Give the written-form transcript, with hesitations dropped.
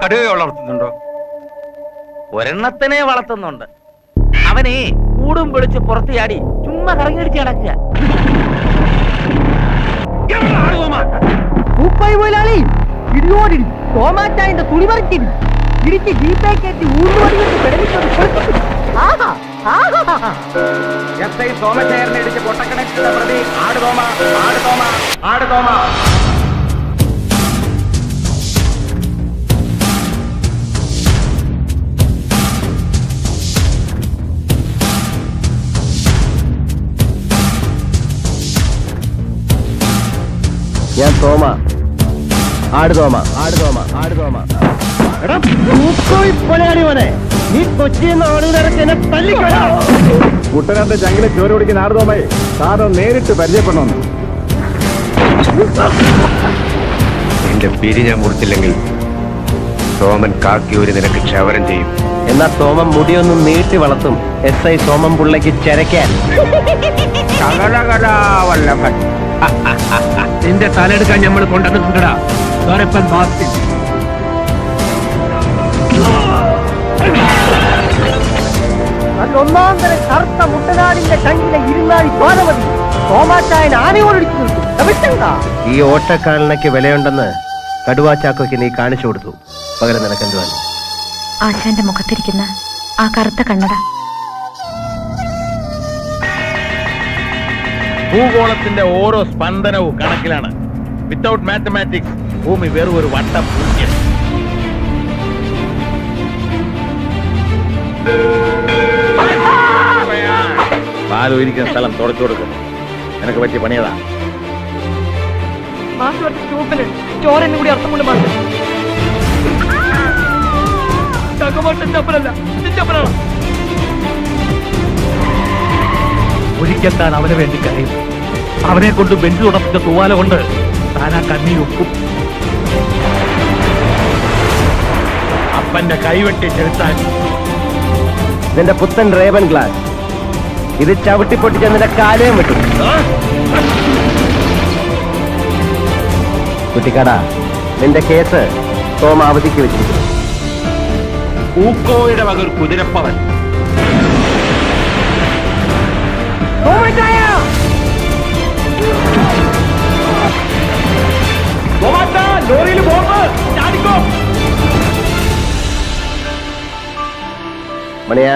കടുവ വളർത്തുന്നുണ്ടോ? ഒരെണ്ണത്തിനെ വളർത്തുന്നുണ്ട്. അവനെ കൂടും വിളിച്ച് പുറത്ത് ചാടി ചുമ്മാ കറങ്ങിയടിച്ച് കിടക്കുക. ഇടിയോടി തോമാറ്റായന്റെ തുണി പറിച്ചിടി ഇടിച്ച് ജീപ്പേ കയറ്റി സോമശേഖരനെ ഇടിച്ച് പൊട്ടക്കണക്കിട്ട പ്രതി ആടുതോമ ആടുതോമ ആടുതോമ. ഞാൻ തോമ ആടുതോമ ആടുതോമ ആടുതോമ. നെ നീ കൊച്ചിന്ന് ആടുകാരത്തിനെ തല്ലിക്കൊല. കുട്ടനാന്റെ ചങ്കിലെ ചോര ഓടിക്കുന്ന ആടുതോമയെ സാധനം നേരിട്ട് പരിചയപ്പെടണമെന്ന്. നിന്റെ പിരി ഞാൻ മുറിച്ചില്ലെങ്കിൽ സോമൻ കാക്കിയൂരി നിനക്ക് ക്ഷവരം ചെയ്യും. എന്നാ സോമൻ മുടിയൊന്നും നീട്ടി വളർത്തും. SI സോമൻ പിള്ളയ്ക്ക് ചരക്കാൻ. വല്ലഭൻ നിന്റെ തലെടുക്കാൻ നമ്മൾ കൊണ്ടുവന്നിട്ടുണ്ടടാ. ഒന്നാം തരം കറുത്ത മുട്ടനാടിന്റെ ചങ്കിലെ ഇരുന്നാഴി തോനമതി തോമാച്ചായൻ ആനയോടിച്ചു. ഈ ഓട്ടക്കാലനയ്ക്ക് വിലയുണ്ടെന്ന് കടുവാച്ചാക്കോയ്ക്ക് നീ കാണിച്ചു കൊടുത്തു. പകരം നിനക്കെന്തുവാ? ആശാന്റെ മുഖത്തിരിക്കുന്ന ആ കറുത്ത കണ്ണട. ഭൂഗോളത്തിന്റെ ഓരോ സ്പന്ദനവും കണക്കിലാണ്. വിത്തൗട്ട് മാത്തമാറ്റിക്സ് ഭൂമി വെറും ഒരു വട്ടം പൂജ്യം. പാലൊരിക്കുന്ന സ്ഥലം തുടച്ചു കൊടുക്കുന്നു. നിനക്ക് പറ്റിയ പണിയതാ. ചോരനും കൂടി അർത്ഥം കൊണ്ട് മാറ്റി ഒരിക്കൽ താൻ അവന് വേണ്ടി കരയും. അവനെ കൊണ്ട് ബെഞ്ച് തുടപ്പിച്ച തൂവാല കൊണ്ട് താൻ ആ കണ്ണീർ ഒക്കും. അപ്പന്റെ കൈവെട്ടി ചെലുത്താൻ നിന്റെ പുത്തൻ റേവൻ ഗ്ലാസ് ഇത് ചവിട്ടിപ്പൊട്ടിച്ച നിന്റെ കാലയും വിട്ടു. കുട്ടിക്കട നിന്റെ കേസ് തോമ അവധിക്ക് വെച്ചിരിക്കുന്നു. പൂക്കോയുടെ വക ഒരു കുതിരപ്പവൻ. ലോറിയിൽ ബോംബ് ചാടിക്കോ. മണിയാ